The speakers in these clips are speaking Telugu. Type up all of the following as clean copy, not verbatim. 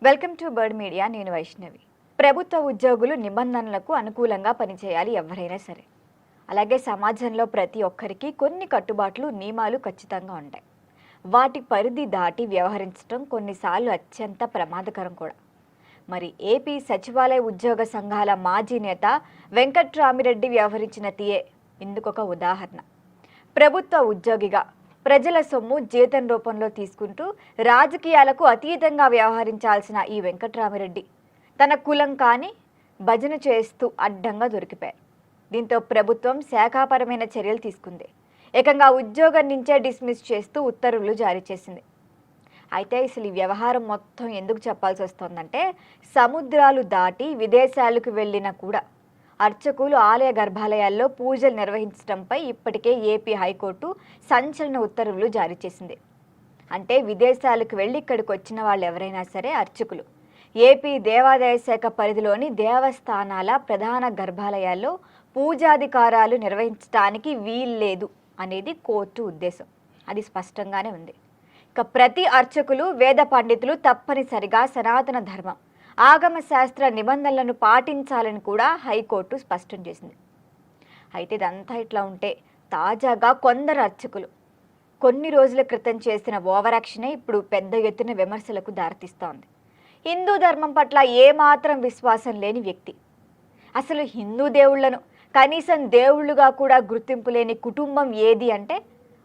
Welcome to bird media. నేను వైష్ణవి. ప్రభుత్వ ఉద్యోగులు నిబంధనలకు అనుకూలంగా పనిచేయాలి ఎవరైనా సరే. అలాగే సమాజంలో ప్రతి ఒక్కరికి కొన్ని కట్టుబాట్లు నియమాలు ఖచ్చితంగా ఉంటాయి. వాటి పరిధి దాటి వ్యవహరించడం కొన్నిసార్లు అత్యంత ప్రమాదకరం కూడా. మరి ఏపీ సచివాలయ ఉద్యోగ సంఘాల మాజీ నేత వెంకట్రామిరెడ్డి వ్యవహరించిన తీరే ఇందుకొక ఉదాహరణ. ప్రభుత్వ ఉద్యోగిగా ప్రజల సొమ్ము జీతం రూపంలో తీసుకుంటూ రాజకీయాలకు అతీతంగా వ్యవహరించాల్సిన ఈ వెంకట్రామిరెడ్డి తన కులం కాని భజన చేస్తూ అడ్డంగా దొరికిపోయారు. దీంతో ప్రభుత్వం శాఖాపరమైన చర్యలు తీసుకుంది. ఏకంగా ఉద్యోగం నుంచే డిస్మిస్ చేస్తూ ఉత్తర్వులు జారీ చేసింది. అయితే అసలు ఈ వ్యవహారం మొత్తం ఎందుకు చెప్పాల్సి వస్తుందంటే, సముద్రాలు దాటి విదేశాలకు వెళ్ళినా కూడా అర్చకులు ఆలయ గర్భాలయాల్లో పూజలు నిర్వహించడంపై ఇప్పటికే ఏపీ హైకోర్టు సంచలన ఉత్తర్వులు జారీ చేసింది. అంటే విదేశాలకు వెళ్ళి ఇక్కడికి వచ్చిన వాళ్ళు ఎవరైనా సరే అర్చకులు ఏపీ దేవాదాయ శాఖ పరిధిలోని దేవస్థానాల ప్రధాన గర్భాలయాల్లో పూజాధికారాలు నిర్వహించడానికి వీల్లేదు అనేది కోర్టు ఉద్దేశం. అది స్పష్టంగానే ఉంది. ఇక ప్రతి అర్చకులు వేద పండితులు తప్పనిసరిగా సనాతన ధర్మం ఆగమ శాస్త్ర నిబంధనలను పాటించాలని కూడా హైకోర్టు స్పష్టం చేసింది. అయితే ఇదంతా ఇట్లా ఉంటే తాజాగా కొందరు అర్చకులు కొన్ని రోజుల క్రితం చేసిన ఓవరాక్షనే ఇప్పుడు పెద్ద ఎత్తున విమర్శలకు దారితీస్తోంది. హిందూ ధర్మం పట్ల ఏమాత్రం విశ్వాసం లేని వ్యక్తి, అసలు హిందూ దేవుళ్లను కనీసం దేవుళ్ళుగా కూడా గుర్తింపు లేని కుటుంబం ఏది అంటే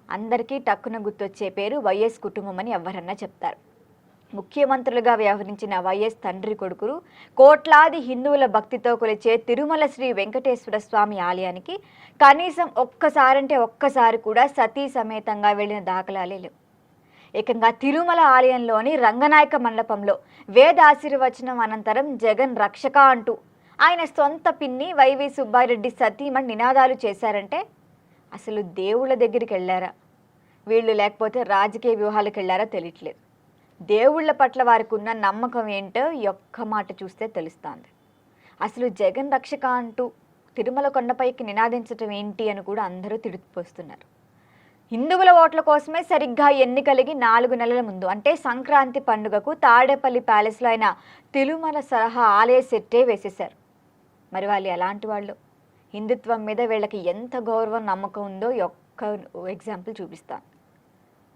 అందరికీ టక్కున గుర్తొచ్చే పేరు వైఎస్ కుటుంబం అని ఎవరన్నా చెప్తారు. ముఖ్యమంత్రులుగా వ్యవహరించిన వైఎస్ తండ్రి కొడుకులు కోట్లాది హిందువుల భక్తితో కొలిచే తిరుమల శ్రీ వెంకటేశ్వర స్వామి ఆలయానికి కనీసం ఒక్కసారి కూడా సతీ సమేతంగా వెళ్ళిన దాఖలాలే లేవు. ఏకంగా తిరుమల ఆలయంలోని రంగనాయక మండపంలో వేద ఆశీర్వచనం అనంతరం జగన్ రక్షక అంటూ ఆయన సొంత పిన్ని వైవి సుబ్బారెడ్డి సతీమణి నినాదాలు చేశారంటే అసలు దేవుళ్ళ దగ్గరికి వెళ్ళారా వీళ్ళు, లేకపోతే రాజకీయ వ్యూహాలకు వెళ్ళారా తెలియట్లేదు. దేవుళ్ళ పట్ల వారికి ఉన్న నమ్మకం ఏంటో ఒక్క మాట చూస్తే తెలుస్తుంది. అసలు జగన్ రక్షక అంటూ తిరుమల కొండపైకి నినాదించడం ఏంటి అని కూడా అందరూ తిడిపోస్తున్నారు. హిందువుల ఓట్ల కోసమే సరిగ్గా ఎన్నికలకి 4 నెలల ముందు అంటే సంక్రాంతి పండుగకు తాడేపల్లి ప్యాలెస్లో ఆయన తిరుమల సలహా ఆలయ సెట్టే వేసేశారు. మరి వాళ్ళు ఎలాంటి వాళ్ళు, హిందుత్వం మీద వీళ్ళకి ఎంత గౌరవం నమ్మకం ఉందో ఒక్క ఎగ్జాంపుల్ చూపిస్తాను.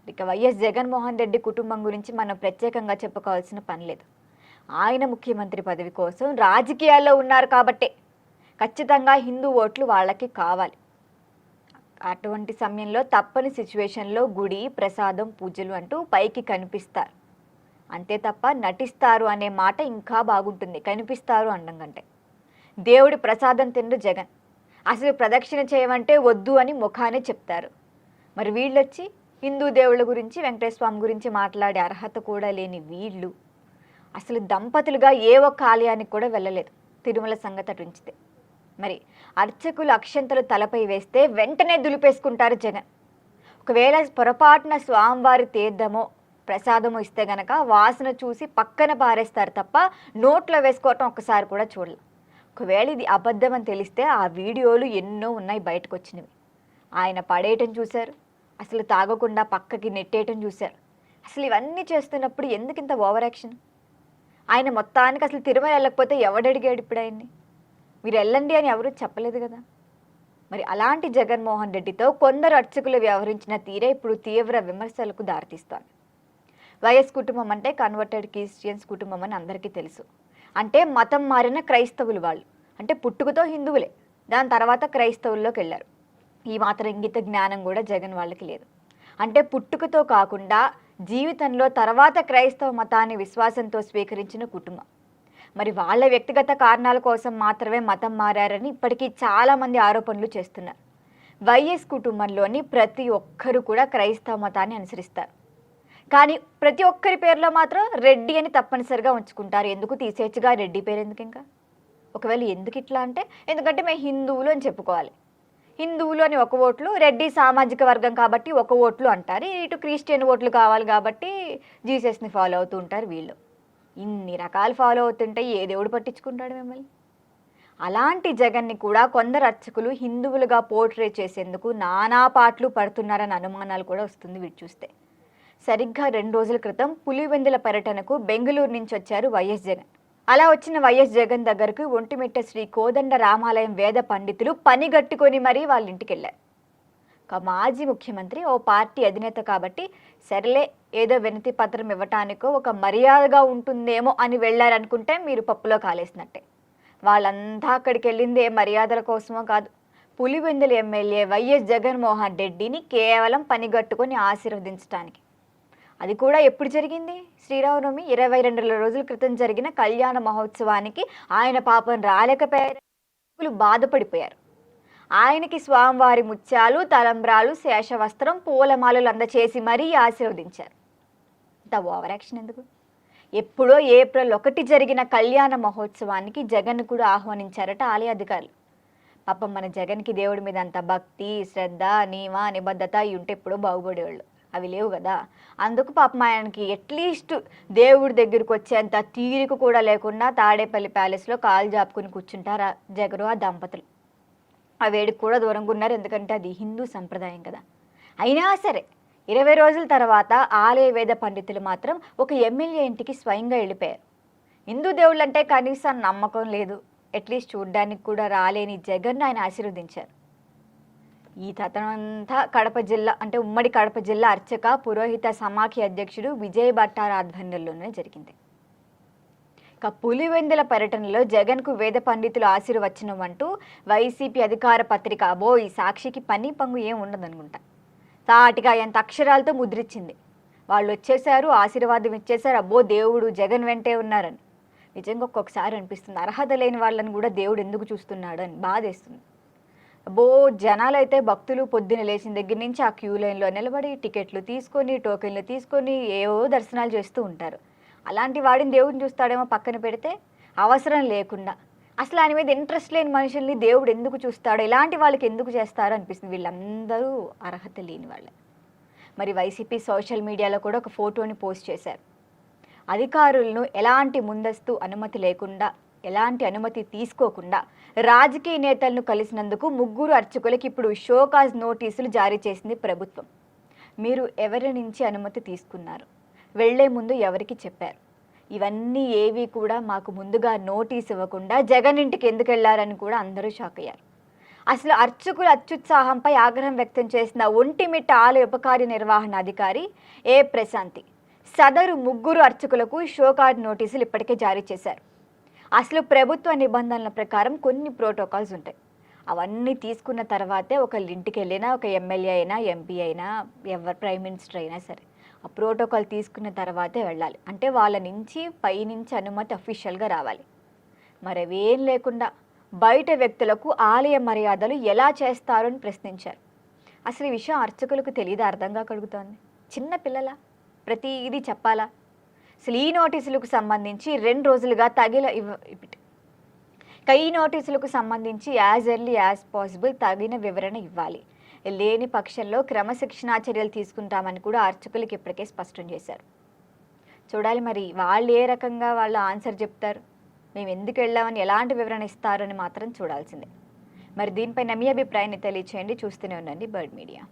ఇక వైఎస్ జగన్మోహన్ రెడ్డి కుటుంబం గురించి మనం ప్రత్యేకంగా చెప్పుకోవాల్సిన పని లేదు. ఆయన ముఖ్యమంత్రి పదవి కోసం రాజకీయాల్లో ఉన్నారు కాబట్టే ఖచ్చితంగా హిందూ ఓట్లు వాళ్ళకి కావాలి. అటువంటి సమయంలో తప్పని సిచ్యువేషన్లో గుడి ప్రసాదం పూజలు అంటూ పైకి కనిపిస్తారు అంతే తప్ప నటిస్తారు అనే మాట ఇంకా బాగుంటుంది. కనిపిస్తారు అనడం కంటే దేవుడి ప్రసాదం తిండు జగన్. అసలు ప్రదక్షిణ చేయమంటే వద్దు అని ముఖానే చెప్తారు. మరి వీళ్ళొచ్చి హిందూ దేవుళ్ళ గురించి వెంకటేశ్వర స్వామి గురించి మాట్లాడే అర్హత కూడా లేని వీళ్ళు అసలు దంపతులుగా ఏ ఒక్క ఆలయానికి కూడా వెళ్ళలేదు. తిరుమల సంగతి అటు ఉంచితే మరి అర్చకులు అక్షంతలు తలపై వేస్తే వెంటనే దులిపేసుకుంటారు జగన్. ఒకవేళ పొరపాటున స్వామివారి తీర్థమో ప్రసాదమో ఇస్తే గనక వాసన చూసి పక్కన పారేస్తారు తప్ప నోట్లో వేసుకోవటం ఒక్కసారి కూడా చూడాలి. ఒకవేళ ఇది అబద్ధం అని తెలిస్తే ఆ వీడియోలు ఎన్నో ఉన్నాయి బయటకు వచ్చినవి. ఆయన పడేయటం చూశారు, అసలు తాగకుండా పక్కకి నెట్టేయటం చూశారు. అసలు ఇవన్నీ చేస్తున్నప్పుడు ఎందుకు ఇంత ఓవర్ యాక్షన్? ఆయన మొత్తానికి అసలు తిరుమల వెళ్ళకపోతే ఎవడడిగాడు ఇప్పుడు ఆయన్ని? మీరు వెళ్ళండి అని ఎవరూ చెప్పలేదు కదా. మరి అలాంటి జగన్మోహన్ రెడ్డితో కొందరు అర్చకులు వ్యవహరించిన తీరే ఇప్పుడు తీవ్ర విమర్శలకు దారితీస్తోంది. వైఎస్ కుటుంబం అంటే కన్వర్టెడ్ క్రిస్టియన్స్ కుటుంబం అని అందరికీ తెలుసు. అంటే మతం మారిన క్రైస్తవులు వాళ్ళు. అంటే పుట్టుకతో హిందువులే, దాని తర్వాత క్రైస్తవుల్లోకి వెళ్ళారు. ఈ మాత్రం ఇంగిత జ్ఞానం కూడా జగన్ వాళ్ళకి లేదు. అంటే పుట్టుకతో కాకుండా జీవితంలో తర్వాత క్రైస్తవ మతాన్ని విశ్వాసంతో స్వీకరించిన కుటుంబం. మరి వాళ్ళ వ్యక్తిగత కారణాల కోసం మాత్రమే మతం మారారని ఇప్పటికీ చాలామంది ఆరోపణలు చేస్తున్నారు. వైఎస్ కుటుంబంలోని ప్రతి ఒక్కరు కూడా క్రైస్తవ మతాన్ని అనుసరిస్తారు. కానీ ప్రతి ఒక్కరి పేరులో మాత్రం రెడ్డి అని తప్పనిసరిగా ఉంచుకుంటారు. ఎందుకు తీసేచ్చుగా రెడ్డి పేరు ఎందుకు? ఇంకా ఒకవేళ ఎందుకు ఇట్లా అంటే, ఎందుకంటే మేము హిందువులు అని చెప్పుకోవాలి. హిందువులు అని ఒక ఓట్లు, రెడ్డి సామాజిక వర్గం కాబట్టి ఒక ఓట్లు అంటారు. ఇటు క్రిస్టియన్ ఓట్లు కావాలి కాబట్టి జీసస్ని ఫాలో అవుతూ ఉంటారు వీళ్ళు. ఇన్ని రకాలు ఫాలో అవుతుంటే ఏ దేవుడు పట్టించుకుంటాడు మిమ్మల్ని? అలాంటి జగన్ని కూడా కొందరు అర్చకులు హిందువులుగా పోర్ట్రే చేసేందుకు నానా పాటలు పడుతున్నారని అనుమానాలు కూడా వస్తుంది వీటి చూస్తే. సరిగ్గా 2 రోజుల క్రితం పులివెందుల పర్యటనకు బెంగళూరు నుంచి వచ్చారు వైఎస్ జగన్. అలా వచ్చిన వైఎస్ జగన్ దగ్గరకు ఒంటిమిట్ట శ్రీ కోదండ రామాలయం వేద పండితులు పనిగట్టుకొని మరీ వాళ్ళ ఇంటికి వెళ్ళారు. ఒక మాజీ ముఖ్యమంత్రి ఓ పార్టీ అధినేత కాబట్టి సరేలే ఏదో వినతి పత్రం ఇవ్వటానికో ఒక మర్యాదగా ఉంటుందేమో అని వెళ్ళారనుకుంటే మీరు పప్పులో కాలేసినట్టే. వాళ్ళంతా అక్కడికి వెళ్ళింది ఏ మర్యాదల కోసమో కాదు, పులివెందుల ఎమ్మెల్యే వైఎస్ జగన్మోహన్ రెడ్డిని కేవలం పనిగట్టుకొని ఆశీర్వదించడానికి. అది కూడా ఎప్పుడు జరిగింది? శ్రీరామనవమి 22 రోజుల క్రితం జరిగిన కళ్యాణ మహోత్సవానికి ఆయన పాపం రాలేకపోయారు, బాధపడిపోయారు. ఆయనకి స్వామివారి ముత్యాలు, తలంబ్రాలు, శేషవస్త్రం, పూలమాలలు అందచేసి మరీ ఆశీర్వదించారు. ఇంత ఓవర్ యాక్షన్ ఎందుకు? ఎప్పుడో ఏప్రిల్ 1 జరిగిన కళ్యాణ మహోత్సవానికి జగన్ కూడా ఆహ్వానించారట ఆలయ అధికారులు. పాపం మన జగన్కి దేవుడి మీద అంత భక్తి, శ్రద్ధ, నియమ నిబద్ధత ఉంటే ఎప్పుడో బాగుపడేవాళ్ళు. అవి లేవు కదా. అందుకు పాపం ఆయనకి అట్లీస్ట్ దేవుడి దగ్గరికి వచ్చేంత తీరిక కూడా లేకుండా తాడేపల్లి ప్యాలెస్లో కాలు జాపుకుని కూర్చుంటారు జగన్ ఆ దంపతులు. ఆ వేడికి కూడా దూరంగా ఉన్నారు, ఎందుకంటే అది హిందూ సంప్రదాయం కదా. అయినా సరే 20 రోజుల తర్వాత ఆలయ వేద పండితులు మాత్రం ఒక ఎమ్మెల్యే ఇంటికి స్వయంగా వెళ్ళిపోయారు. హిందూ దేవుళ్ళంటే కనీసం నమ్మకం లేదు, అట్లీస్ట్ చూడ్డానికి కూడా రాలేని జగన్ ఆయన ఆశీర్వదించారు. ఈ తతంతా కడప జిల్లా అంటే ఉమ్మడి కడప జిల్లా అర్చక పురోహిత సమాఖ్య అధ్యక్షుడు విజయ్ భట్టార్ ఆధ్వర్యంలోనే జరిగింది. ఇక పులివెందుల పర్యటనలో జగన్కు వేద పండితులు ఆశీర్వచనం అంటూ వైసీపీ అధికార పత్రిక అబో ఈ సాక్షికి పని పంగు ఏం ఉండదనుకుంటా తాటిగా ఎంత అక్షరాలతో ముద్రించింది. వాళ్ళు వచ్చేసారు, ఆశీర్వాదం ఇచ్చేశారు, అబ్బో దేవుడు జగన్ వెంటే ఉన్నారని. నిజంగా ఒక్కొక్కసారి అనిపిస్తుంది అర్హత లేని వాళ్ళని కూడా దేవుడు ఎందుకు చూస్తున్నాడు అని బాధేస్తుంది. అబ్బో జనాలైతే భక్తులు పొద్దున లేచిన దగ్గర నుంచి ఆ క్యూ లైన్లో నిలబడి టికెట్లు తీసుకొని టోకెన్లు తీసుకొని ఏవో దర్శనాలు చేస్తూ ఉంటారు. అలాంటి వాడిని దేవుడిని చూస్తాడేమో పక్కన పెడితే, అవసరం లేకుండా అసలు ఆయన మీద ఇంట్రెస్ట్ లేని మనుషుల్ని దేవుడు ఎందుకు చూస్తాడో, ఇలాంటి వాళ్ళకి ఎందుకు చేస్తారో అనిపిస్తుంది. వీళ్ళందరూ అర్హత లేని వాళ్ళే. మరి వైసీపీ సోషల్ మీడియాలో కూడా ఒక ఫోటోని పోస్ట్ చేశారు. అధికారులను ఎలాంటి ముందస్తు అనుమతి లేకుండా, ఎలాంటి అనుమతి తీసుకోకుండా రాజకీయ నేతలను కలిసినందుకు 3 అర్చకులకి ఇప్పుడు షోకాజ్ నోటీసులు జారీ చేసింది ప్రభుత్వం. మీరు ఎవరి నుంచి అనుమతి తీసుకున్నారు, వెళ్లే ముందు ఎవరికి చెప్పారు, ఇవన్నీ ఏవి కూడా మాకు ముందుగా నోటీస్ ఇవ్వకుండా జగన్ ఇంటికి ఎందుకు వెళ్లారని కూడా అందరూ షాక్ అయ్యారు. అసలు అర్చకుల అత్యుత్సాహంపై ఆగ్రహం వ్యక్తం చేసిన ఒంటిమిట్ట ఆలయ ఉపకార్య నిర్వహణ అధికారి ఏ ప్రశాంతి సదరు 3 అర్చకులకు షోకాజ్ నోటీసులు ఇప్పటికే జారీ చేశారు. అసలు ప్రభుత్వ నిబంధనల ప్రకారం కొన్ని ప్రోటోకాల్స్ ఉంటాయి. అవన్నీ తీసుకున్న తర్వాతే ఒకళ్ళ ఇంటికి వెళ్ళినా, ఒక ఎమ్మెల్యే అయినా, ఎంపీ అయినా, ఎవరు ప్రైమ్ మినిస్టర్ అయినా సరే ఆ ప్రోటోకాల్ తీసుకున్న తర్వాతే వెళ్ళాలి. అంటే వాళ్ళ నుంచి పైనుంచి అనుమతి అఫీషియల్గా రావాలి. మరి అవేం లేకుండా బయట వ్యక్తులకు ఆలయ మర్యాదలు ఎలా చేస్తారు అని ప్రశ్నించారు. అసలు ఈ విషయం అర్చకులకు తెలియదు, అర్థంగా కలుగుతోంది. చిన్న పిల్లల ప్రతిదీ చెప్పాలా? అసలు ఈ నోటీసులకు సంబంధించి 2 రోజులుగా ఈ నోటీసులకు సంబంధించి యాజ్ ఎర్లీ యాజ్ పాసిబుల్ తగిన వివరణ ఇవ్వాలి, లేని పక్షంలో క్రమశిక్షణా చర్యలు తీసుకుంటామని కూడా అర్చకులకు ఇప్పటికే స్పష్టం చేశారు. చూడాలి మరి వాళ్ళు ఏ రకంగా వాళ్ళు ఆన్సర్ చెప్తారు, మేము ఎందుకు వెళ్ళామని ఎలాంటి వివరణ ఇస్తారని మాత్రం చూడాల్సిందే. మరి దీనిపై మీ అభిప్రాయాన్ని తెలియచేయండి. చూస్తూనే ఉండండి బర్డ్ మీడియా.